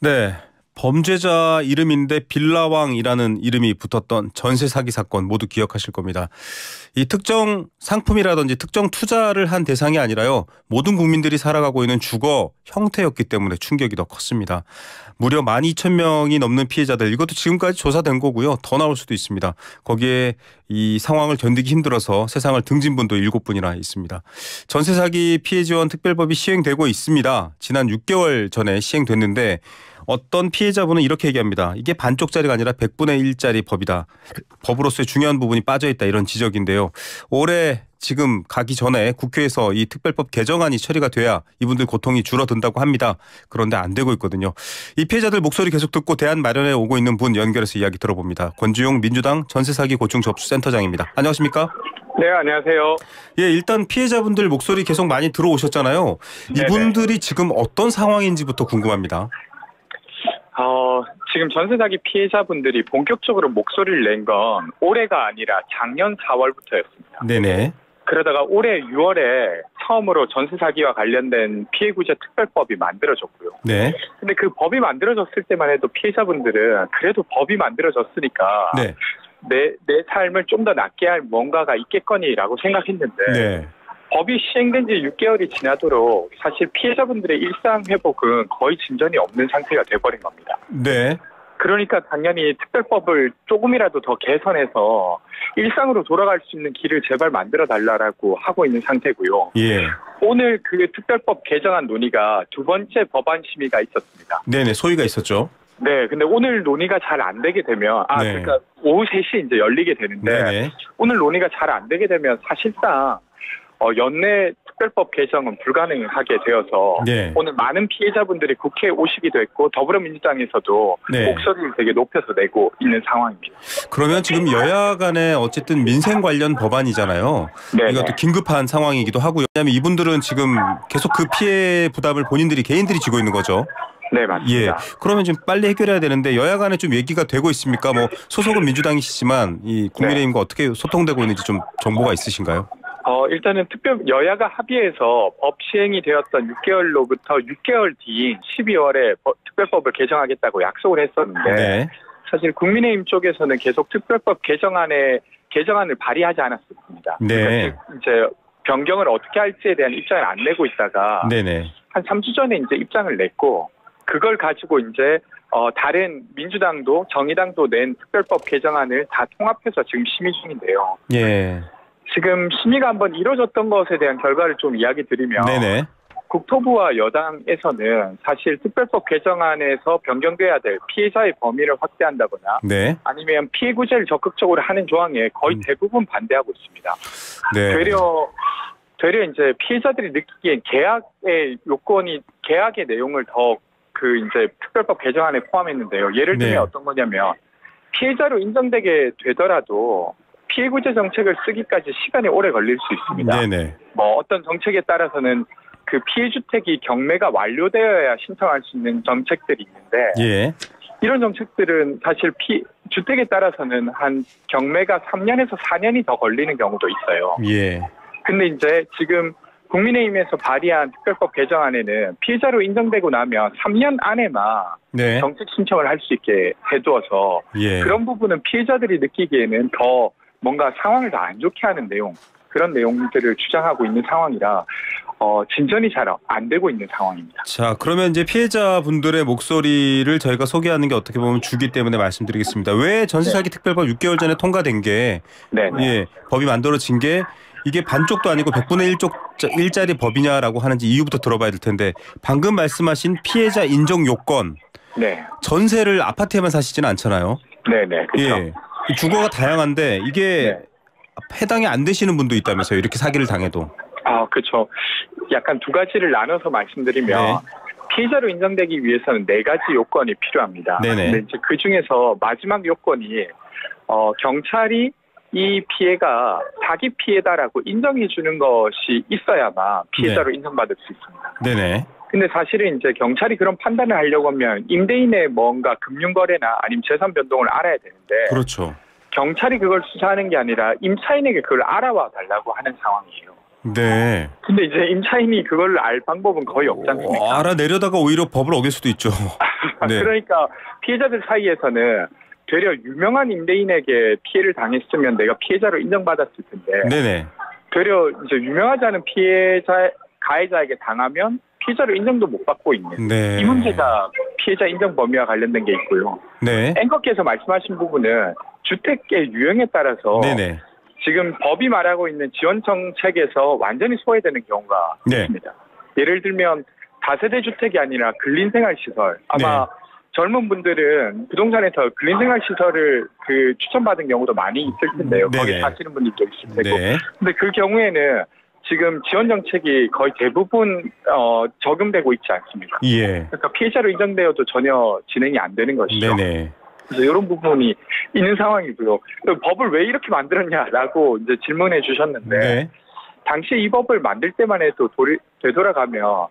네. 범죄자 이름인데 빌라왕이라는 이름이 붙었던 전세 사기 사건 모두 기억하실 겁니다. 이 특정 상품이라든지 특정 투자를 한 대상이 아니라요. 모든 국민들이 살아가고 있는 주거 형태였기 때문에 충격이 더 컸습니다. 무려 12,000명이 넘는 피해자들, 이것도 지금까지 조사된 거고요. 더 나올 수도 있습니다. 거기에 이 상황을 견디기 힘들어서 세상을 등진 분도 7분이나 있습니다. 전세 사기 피해 지원 특별법이 시행되고 있습니다. 지난 6개월 전에 시행됐는데 어떤 피해자분은 이렇게 얘기합니다. 이게 반쪽짜리가 아니라 100분의 1짜리 법이다. 법으로서의 중요한 부분이 빠져있다, 이런 지적인데요. 올해 지금 가기 전에 국회에서 이 특별법 개정안이 처리가 돼야 이분들 고통이 줄어든다고 합니다. 그런데 안 되고 있거든요. 이 피해자들 목소리 계속 듣고 대안 마련해 오고 있는 분 연결해서 이야기 들어봅니다. 권주용 민주당 전세사기 고충접수센터장입니다. 안녕하십니까? 네, 안녕하세요. 예, 일단 피해자분들 목소리 계속 많이 들어오셨잖아요. 이분들이 지금 어떤 상황인지부터 궁금합니다. 지금 전세 사기 피해자분들이 본격적으로 목소리를 낸 건 올해가 아니라 작년 4월부터였습니다. 네네. 그러다가 올해 6월에 처음으로 전세 사기와 관련된 피해 구제 특별법이 만들어졌고요. 네. 근데 그 법이 만들어졌을 때만 해도 피해자분들은 그래도 법이 만들어졌으니까 네. 내 삶을 좀 더 낫게 할 뭔가가 있겠거니라고 생각했는데 네. 법이 시행된 지 6개월이 지나도록 사실 피해자분들의 일상 회복은 거의 진전이 없는 상태가 돼버린 겁니다. 네. 그러니까 당연히 특별법을 조금이라도 더 개선해서 일상으로 돌아갈 수 있는 길을 제발 만들어 달라고 하고 있는 상태고요. 예. 오늘 그 특별법 개정안 논의가 두 번째 법안 심의가 있었습니다. 네네. 소위가 있었죠. 네, 근데 오늘 논의가 잘 안 되게 되면, 네. 그러니까 오후 3시 이제 열리게 되는데, 네네. 오늘 논의가 잘 안 되게 되면 사실상 연내 특별법 개정은 불가능하게 되어서 네. 오늘 많은 피해자분들이 국회에 오시기도 했고 더불어민주당에서도 네. 목소리를 되게 높여서 내고 있는 상황입니다. 그러면 지금 여야 간에 어쨌든 민생 관련 법안이잖아요. 네네. 이것도 긴급한 상황이기도 하고요. 왜냐하면 이분들은 지금 계속 그 피해 부담을 개인들이 지고 있는 거죠. 네, 맞습니다. 예. 그러면 좀 빨리 해결해야 되는데 여야 간에 좀 얘기가 되고 있습니까? 뭐 소속은 민주당이시지만 이 국민의힘과 어떻게 소통되고 있는지 좀 정보가 있으신가요? 일단은 여야가 합의해서 법 시행이 되었던 6개월로부터 6개월 뒤인 12월에 특별법을 개정하겠다고 약속을 했었는데 네. 사실 국민의힘 쪽에서는 계속 특별법 개정안을 발의하지 않았습니다. 네. 그러니까 이제 변경을 어떻게 할지에 대한 입장을 안 내고 있다가 네네. 한 3주 전에 이제 입장을 냈고 그걸 가지고 이제 다른 민주당도 정의당도 낸 특별법 개정안을 다 통합해서 지금 심의 중인데요. 예. 지금 심의가 한번 이루어졌던 것에 대한 결과를 좀 이야기 드리면 네네. 국토부와 여당에서는 사실 특별법 개정안에서 변경돼야 될 피해자의 범위를 확대한다거나 네. 아니면 피해 구제를 적극적으로 하는 조항에 거의 대부분 반대하고 있습니다. 네. 되려 이제 피해자들이 느끼기엔 계약의 내용을 더 이제 특별법 개정안에 포함했는데요. 예를 들면 네. 어떤 거냐면 피해자로 인정되게 되더라도 피해 구제 정책을 쓰기까지 시간이 오래 걸릴 수 있습니다. 네네. 뭐 어떤 정책에 따라서는 그 피해 주택이 경매가 완료되어야 신청할 수 있는 정책들이 있는데 예. 이런 정책들은 사실 주택에 따라서는 한 경매가 3년에서 4년이 더 걸리는 경우도 있어요. 예. 근데 이제 지금 국민의힘에서 발의한 특별법 개정안에는 피해자로 인정되고 나면 3년 안에만 네. 정책 신청을 할 수 있게 해두어서 예. 그런 부분은 피해자들이 느끼기에는 더 뭔가 상황을 더 안 좋게 하는 그런 내용들을 주장하고 있는 상황이라 진전이 잘 안 되고 있는 상황입니다. 자, 그러면 이제 피해자분들의 목소리를 저희가 소개하는 게 어떻게 보면 주기 때문에 말씀드리겠습니다. 왜 전세사기 특별법 6개월 전에 통과된 게 예, 법이 만들어진 게 이게 반쪽도 아니고 100분의 1짜리 법이냐라고 하는지 이유부터 들어봐야 될 텐데 방금 말씀하신 피해자 인정 요건 네. 전세를 아파트에만 사시지는 않잖아요. 네네. 그렇죠. 예. 주거가 다양한데 이게 네. 해당이 안 되시는 분도 있다면서요. 이렇게 사기를 당해도. 그렇죠. 약간 두 가지를 나눠서 말씀드리면 네. 피해자로 인정되기 위해서는 4가지 요건이 필요합니다. 네네. 근데 이제 그 중에서 마지막 요건이 경찰이 이 피해가 사기 피해다라고 인정해 주는 것이 있어야만 피해자로 인정받을 수 있습니다. 네네. 근데 사실은 이제 경찰이 그런 판단을 하려고 하면 임대인의 뭔가 금융거래나 아니면 재산 변동을 알아야 되는데 그렇죠. 경찰이 그걸 수사하는 게 아니라 임차인에게 그걸 알아와 달라고 하는 상황이에요. 네. 근데 이제 임차인이 그걸 알 방법은 거의 없지 않습니까? 알아내려다가 오히려 법을 어길 수도 있죠. 네. 그러니까 피해자들 사이에서는 되려 유명한 임대인에게 피해를 당했으면 내가 피해자로 인정받았을 텐데 네네. 되려 이제 유명하지 않은 가해자에게 당하면 피해자로 인정도 못 받고 있는 네. 이 문제가 피해자 인정 범위와 관련된 게 있고요. 네. 앵커께서 말씀하신 부분은 주택의 유형에 따라서 네네. 지금 법이 말하고 있는 지원 정책에서 완전히 소외되는 경우가 네. 있습니다. 예를 들면 다세대 주택이 아니라 근린생활시설. 아마 젊은 분들은 부동산에서 근린생활시설을 추천받은 경우도 많이 있을 텐데요. 네네. 거기 사시는 분들도 있을 테고. 네. 근데 그 경우에는 지금 지원 정책이 거의 대부분 적용되고 있지 않습니다. 예. 그러니까 피해자로 인정되어도 전혀 진행이 안 되는 것이죠. 네네. 그래서 이런 부분이 있는 상황이고요. 법을 왜 이렇게 만들었냐라고 이제 질문해 주셨는데 네. 당시 이 법을 만들 때만 해도 되돌아가면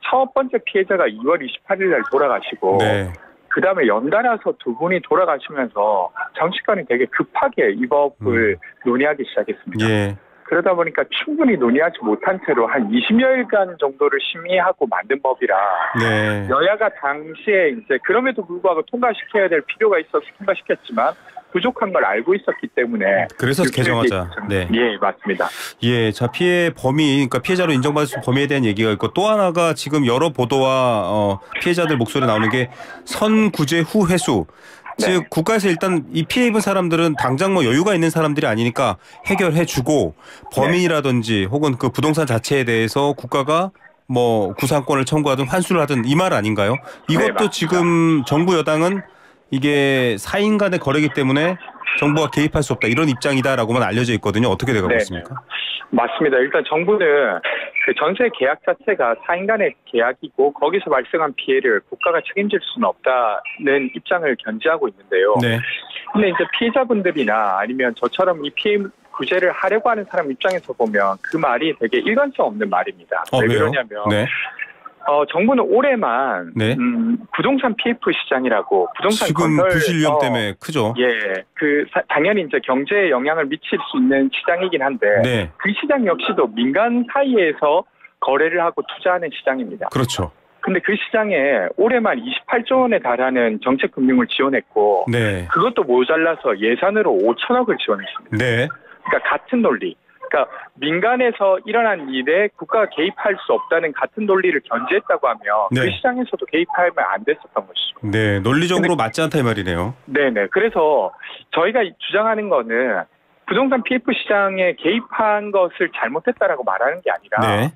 첫 번째 피해자가 2월 28일 날 돌아가시고 네. 그다음에 연달아서 두 분이 돌아가시면서 정치권이 되게 급하게 이 법을 논의하기 시작했습니다. 예. 그러다 보니까 충분히 논의하지 못한 채로 한 20여일간 정도를 심의하고 만든 법이라 네. 여야가 당시에 이제 그럼에도 불구하고 통과시켜야 될 필요가 있어서 통과시켰지만 부족한 걸 알고 있었기 때문에 그래서 개정하자. 네. 예, 맞습니다. 예, 자 피해 범위, 그러니까 피해자로 인정받을 수 있는 범위에 대한 얘기가 있고 또 하나가 지금 여러 보도와 피해자들 목소리 나오는 게 선구제 후 회수. 네. 즉 국가에서 일단 이 피해 입은 사람들은 당장 뭐 여유가 있는 사람들이 아니니까 해결해주고 범인이라든지 혹은 그 부동산 자체에 대해서 국가가 뭐 구상권을 청구하든 환수를 하든 이 말 아닌가요? 이것도 네, 지금 정부 여당은 이게 사인 간의 거래이기 때문에 정부가 개입할 수 없다 이런 입장이다라고만 알려져 있거든요. 어떻게 돼가고 있습니까? 맞습니다. 일단 정부는 그 전세 계약 자체가 사인 간의 계약이고 거기서 발생한 피해를 국가가 책임질 수는 없다는 입장을 견지하고 있는데요. 네. 근데 이제 피해자분들이나 아니면 저처럼 이 피해 구제를 하려고 하는 사람 입장에서 보면 그 말이 되게 일관성 없는 말입니다. 왜 왜요? 그러냐면 네. 정부는 올해만 네. 부동산 PF 시장이라고 부동산 지금 건설 부실 위험 때문에 크죠. 예, 당연히 이제 경제에 영향을 미칠 수 있는 시장이긴 한데 네. 그 시장 역시도 민간 사이에서 거래를 하고 투자하는 시장입니다. 그렇죠. 근데 그 시장에 올해만 28조 원에 달하는 정책 금융을 지원했고 네. 그것도 모자라서 예산으로 5천억을 지원했습니다. 네. 그러니까 같은 논리. 그러니까 민간에서 일어난 일에 국가가 개입할 수 없다는 같은 논리를 견지했다고 하면 네. 그 시장에서도 개입하면 안 됐었던 것이죠. 네. 논리적으로 맞지 않다 이 말이네요. 네네. 그래서 저희가 주장하는 거는 부동산 PF 시장에 개입한 것을 잘못했다라고 말하는 게 아니라 네.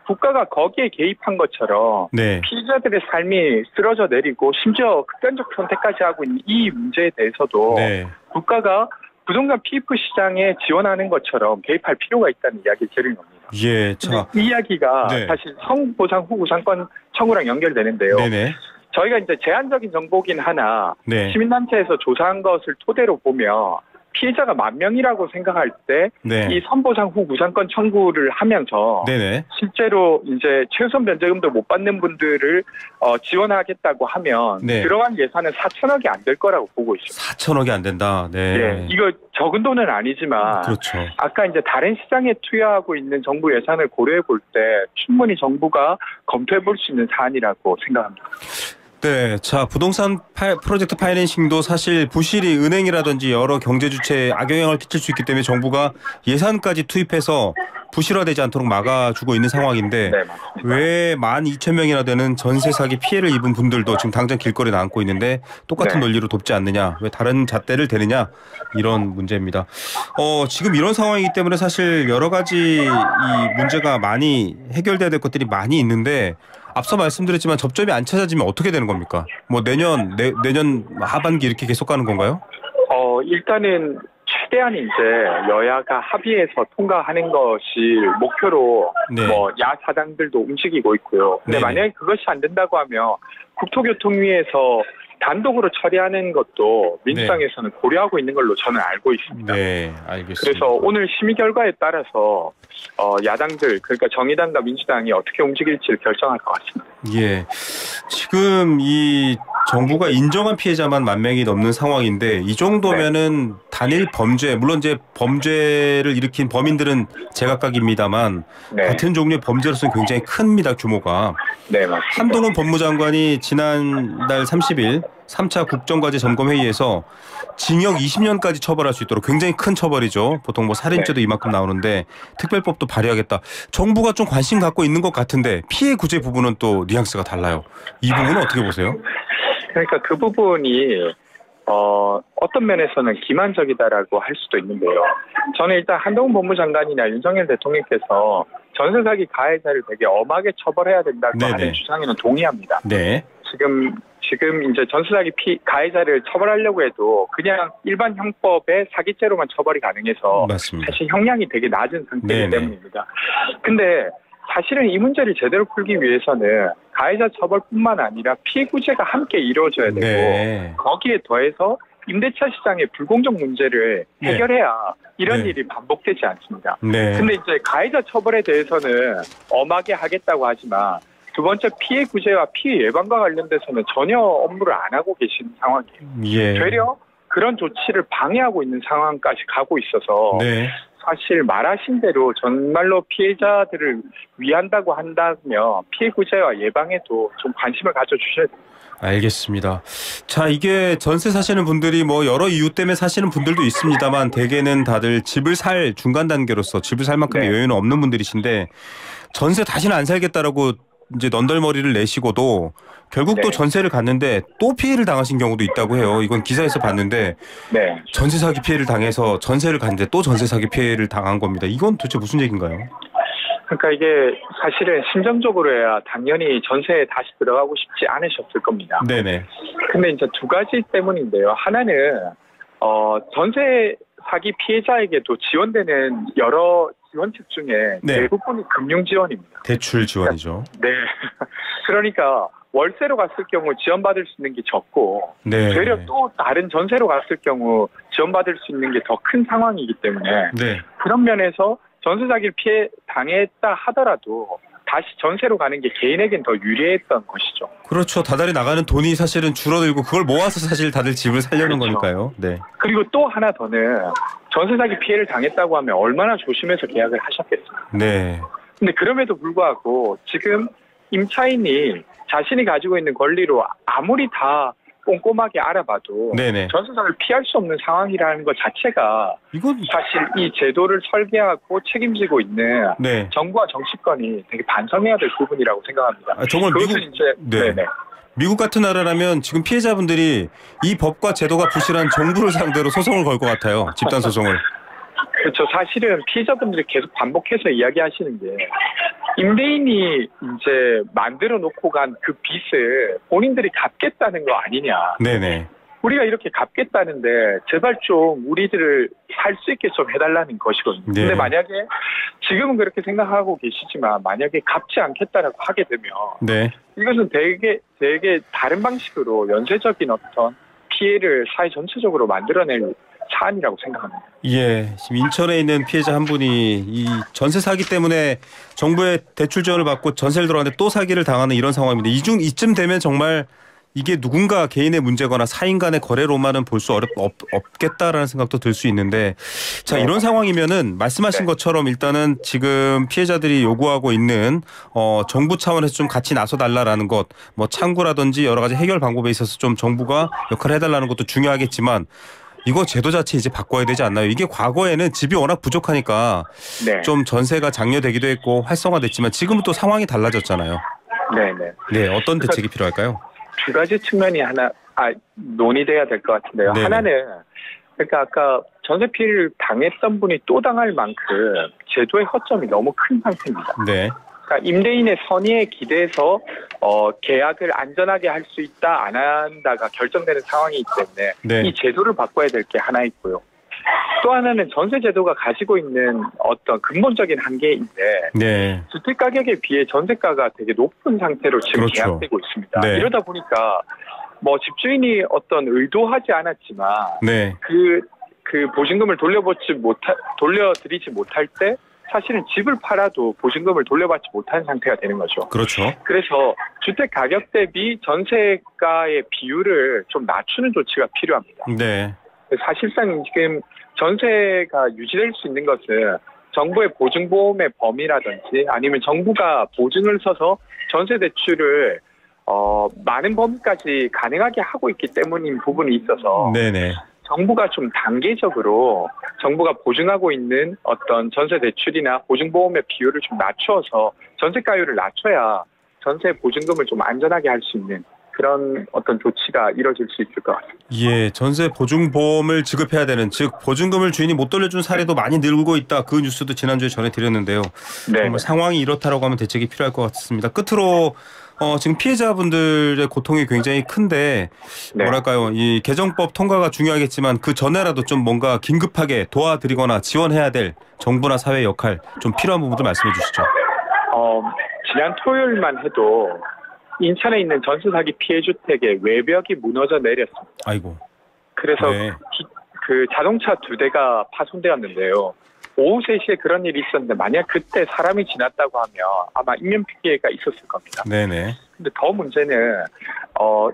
국가가 거기에 개입한 것처럼 네. 피해자들의 삶이 쓰러져 내리고 심지어 극단적 선택까지 하고 있는 이 문제에 대해서도 네. 국가가 부동산 PF 시장에 지원하는 것처럼 개입할 필요가 있다는 이야기를 드리는 겁니다. 예. 자. 이 이야기가 네. 사실 성보상 후 구상권 청구랑 연결되는데요. 네네. 저희가 이제 제한적인 정보긴 하나 네. 시민단체에서 조사한 것을 토대로 보면 피해자가 10,000명이라고 생각할 때 네. 이 선보상 후 구상권 청구를 하면서 네네. 실제로 이제 최우선 변제금도 못 받는 분들을 지원하겠다고 하면 네. 들어간 예산은 4천억이 안 될 거라고 보고 있습니다. 4천억이 안 된다. 네. 예, 이거 적은 돈은 아니지만 그렇죠. 아까 이제 다른 시장에 투여하고 있는 정부 예산을 고려해 볼 때 충분히 정부가 검토해 볼 수 있는 사안이라고 생각합니다. 네, 자 부동산 프로젝트 파이낸싱도 사실 부실이 은행이라든지 여러 경제 주체에 악영향을 끼칠 수 있기 때문에 정부가 예산까지 투입해서 부실화되지 않도록 막아주고 있는 상황인데 네, 왜 12,000명이나 되는 전세 사기 피해를 입은 분들도 지금 당장 길거리에 나앉고 있는데 똑같은 네. 논리로 돕지 않느냐, 왜 다른 잣대를 대느냐 이런 문제입니다. 지금 이런 상황이기 때문에 사실 여러 가지 이 문제가 많이 해결돼야 될 것들이 많이 있는데. 앞서 말씀드렸지만 접점이 안 찾아지면 어떻게 되는 겁니까? 뭐 내년 하반기 이렇게 계속 가는 건가요? 일단은 최대한 이제 여야가 합의해서 통과하는 것이 목표로 네. 뭐 야사당들도 움직이고 있고요. 근데 네네. 만약에 그것이 안 된다고 하면 국토교통위에서 단독으로 처리하는 것도 민주당에서는 고려하고 있는 걸로 저는 알고 있습니다. 네, 알겠습니다. 그래서 오늘 심의 결과에 따라서 야당들 그러니까 정의당과 민주당이 어떻게 움직일지를 결정할 것 같습니다. 예, 지금 이 정부가 인정한 피해자만 10,000명이 넘는 상황인데 이 정도면은 네. 단일 범죄, 물론 이제 범죄를 일으킨 범인들은 제각각입니다만 네. 같은 종류의 범죄로서는 굉장히 큽니다, 규모가. 네, 맞습니다. 한동훈 법무장관이 지난달 30일 3차 국정과제 점검회의에서 징역 20년까지 처벌할 수 있도록 굉장히 큰 처벌이죠. 보통 뭐 살인죄도 네. 이만큼 나오는데 특별법도 발의하겠다. 정부가 좀 관심 갖고 있는 것 같은데 피해 구제 부분은 또 뉘앙스가 달라요. 이 부분은 어떻게 보세요? 그러니까 그 부분이 어떤 면에서는 기만적이다라고 할 수도 있는데요. 저는 일단 한동훈 법무장관이나 윤석열 대통령께서 전세 사기 가해자를 되게 엄하게 처벌해야 된다고 네네. 하는 주장에는 동의합니다. 네. 지금 이제 전세 사기 가해자를 처벌하려고 해도 그냥 일반 형법의 사기죄로만 처벌이 가능해서 맞습니다. 사실 형량이 되게 낮은 상태이기 때문입니다. 근데 사실은 이 문제를 제대로 풀기 위해서는 가해자 처벌뿐만 아니라 피해 구제가 함께 이루어져야 되고 네. 거기에 더해서 임대차 시장의 불공정 문제를 해결해야 이런 네. 일이 반복되지 않습니다. 네. 근데 이제 가해자 처벌에 대해서는 엄하게 하겠다고 하지만 두 번째 피해 구제와 피해 예방과 관련돼서는 전혀 업무를 안 하고 계신 상황이에요. 예. 되려 그런 조치를 방해하고 있는 상황까지 가고 있어서 네. 사실 말하신 대로 정말로 피해자들을 위한다고 한다면 피해 구제와 예방에도 좀 관심을 가져주셔야 됩니다. 알겠습니다. 자, 이게 전세 사시는 분들이 뭐 여러 이유 때문에 사시는 분들도 있습니다만 대개는 다들 집을 살 중간 단계로서 집을 살 만큼의 여유는 없는 분들이신데 전세 다시는 안 살겠다라고 이제 넌덜머리를 내시고도 결국 또 전세를 갔는데 또 피해를 당하신 경우도 있다고 해요. 이건 기사에서 봤는데 전세 사기 피해를 당해서 전세를 갔는데 또 전세 사기 피해를 당한 겁니다. 이건 도대체 무슨 얘기인가요? 그러니까 이게 사실은 심정적으로야 당연히 전세에 다시 들어가고 싶지 않으셨을 겁니다. 네네. 근데 이제 두 가지 때문인데요. 하나는 전세 사기 피해자에게도 지원되는 여러 지원책 중에 대부분이 금융 지원입니다. 대출 지원이죠. 네. 그러니까 월세로 갔을 경우 지원받을 수 있는 게 적고 되려 또 다른 전세로 갔을 경우 지원받을 수 있는 게 더 큰 상황이기 때문에 그런 면에서 전세 사기를 피해 당했다 하더라도 다시 전세로 가는 게 개인에겐 더 유리했던 것이죠. 그렇죠. 다달이 나가는 돈이 사실은 줄어들고 그걸 모아서 사실 다들 집을 살려는 거니까요. 네. 그리고 또 하나 더는 전세 사기 피해를 당했다고 하면 얼마나 조심해서 계약을 하셨겠어요. 네. 근데 그럼에도 불구하고 지금 임차인이 자신이 가지고 있는 권리로 아무리 다 꼼꼼하게 알아봐도 전세 사기를 피할 수 없는 상황이라는 것 자체가 이건 사실 이 제도를 설계하고 책임지고 있는 정부와 정치권이 되게 반성해야 될 부분이라고 생각합니다. 정말 미국 같은 나라라면 지금 피해자분들이 이 법과 제도가 부실한 정부를 상대로 소송을 걸 것 같아요. 집단 소송을. 그렇죠. 사실은 피해자분들이 계속 반복해서 이야기하시는 게 임대인이 이제 만들어 놓고 간 그 빚을 본인들이 갚겠다는 거 아니냐. 네네. 우리가 이렇게 갚겠다는데 제발 좀 우리들을 살 수 있게 좀 해달라는 것이거든요. 근데 만약에 지금은 그렇게 생각하고 계시지만 만약에 갚지 않겠다라고 하게 되면 이것은 되게 다른 방식으로 연쇄적인 어떤 피해를 사회 전체적으로 만들어낼 사안이라고 생각합니다. 예, 지금 인천에 있는 피해자 한 분이 이 전세 사기 때문에 정부의 대출 지원을 받고 전세를 들어갔는데 또 사기를 당하는 이런 상황입니다. 이쯤 되면 정말 이게 누군가 개인의 문제거나 사인 간의 거래로만은 볼 수 없겠다라는 생각도 들 수 있는데 자 이런 상황이면은 말씀하신 것처럼 일단은 지금 피해자들이 요구하고 있는 정부 차원에서 좀 같이 나서달라라는 것 뭐 창구라든지 여러 가지 해결 방법에 있어서 좀 정부가 역할을 해달라는 것도 중요하겠지만 이거 제도 자체 이제 바꿔야 되지 않나요? 이게 과거에는 집이 워낙 부족하니까 좀 전세가 장려되기도 했고 활성화됐지만 지금은 또 상황이 달라졌잖아요. 네, 어떤 대책이 필요할까요? 두 가지 측면이 논의돼야 될 것 같은데요. 하나는 그러니까 아까 전세 피해를 당했던 분이 또 당할 만큼 제도의 허점이 너무 큰 상태입니다. 그러니까 임대인의 선의에 기대서 계약을 안전하게 할 수 있다 안 한다가 결정되는 상황이기 때문에 이 제도를 바꿔야 될 게 하나 있고요. 또 하나는 전세 제도가 가지고 있는 어떤 근본적인 한계인데 주택 가격에 비해 전세가가 되게 높은 상태로 지금 계약되고 있습니다. 이러다 보니까 뭐 집주인이 어떤 의도하지 않았지만 그 보증금을 돌려드리지 못할 때 사실은 집을 팔아도 보증금을 돌려받지 못한 상태가 되는 거죠. 그렇죠. 그래서 주택 가격 대비 전세가의 비율을 좀 낮추는 조치가 필요합니다. 네. 사실상 지금 전세가 유지될 수 있는 것은 정부의 보증보험의 범위라든지 아니면 정부가 보증을 서서 전세 대출을 많은 범위까지 가능하게 하고 있기 때문인 부분이 있어서 네네. 정부가 좀 단계적으로 정부가 보증하고 있는 어떤 전세 대출이나 보증보험의 비율을 좀 낮춰서 전세가율을 낮춰야 전세 보증금을 좀 안전하게 할 수 있는 그런 어떤 조치가 이뤄질 수 있을 것 같습니다. 예, 전세 보증보험을 지급해야 되는, 즉 보증금을 주인이 못 돌려준 사례도 많이 늘고 있다. 그 뉴스도 지난주에 전해드렸는데요. 네. 정말 상황이 이렇다라고 하면 대책이 필요할 것 같습니다. 끝으로 지금 피해자분들의 고통이 굉장히 큰데 뭐랄까요, 이 개정법 통과가 중요하겠지만 그 전에라도 좀 뭔가 긴급하게 도와드리거나 지원해야 될 정부나 사회 역할 좀 필요한 부분들 말씀해 주시죠. 지난 토요일만 해도 인천에 있는 전세 사기 피해 주택의 외벽이 무너져 내렸습니다. 아이고. 그래서 그 자동차 2대가 파손되었는데요. 오후 3시에 그런 일이 있었는데 만약 그때 사람이 지났다고 하면 아마 인명 피해가 있었을 겁니다. 네네. 근데 더 문제는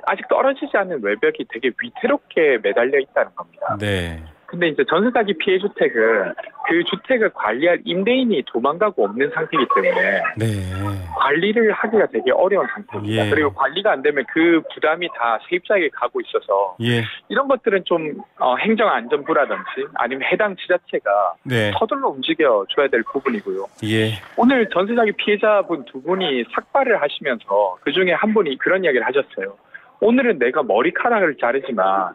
아직 떨어지지 않은 외벽이 되게 위태롭게 매달려 있다는 겁니다. 네. 근데 이제 전세 사기 피해 주택은 그 주택을 관리할 임대인이 도망가고 없는 상태이기 때문에 관리를 하기가 되게 어려운 상태입니다. 그리고 관리가 안 되면 그 부담이 다 세입자에게 가고 있어서 이런 것들은 좀 행정안전부라든지 아니면 해당 지자체가 서둘러 움직여줘야 될 부분이고요. 오늘 전세 사기 피해자분 2분이 삭발을 하시면서 그중에 한 분이 그런 이야기를 하셨어요. 오늘은 내가 머리카락을 자르지만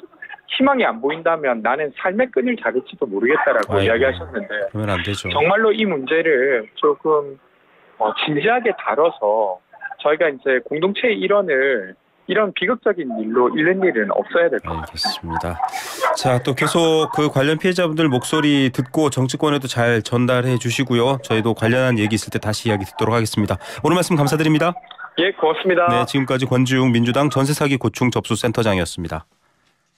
희망이 안 보인다면 나는 삶의 끈을 자를지도 모르겠다라고 이야기하셨는데 그러면 안 되죠. 정말로 이 문제를 조금 진지하게 다뤄서 저희가 이제 공동체의 일원을 이런 비극적인 일로 잃는 일은 없어야 될 것 같습니다. 알겠습니다. 자, 또 계속 그 관련 피해자분들 목소리 듣고 정치권에도 잘 전달해 주시고요. 저희도 관련한 얘기 있을 때 다시 이야기 듣도록 하겠습니다. 오늘 말씀 감사드립니다. 예, 고맙습니다. 네, 지금까지 권지웅 민주당 전세사기 고충 접수센터장이었습니다.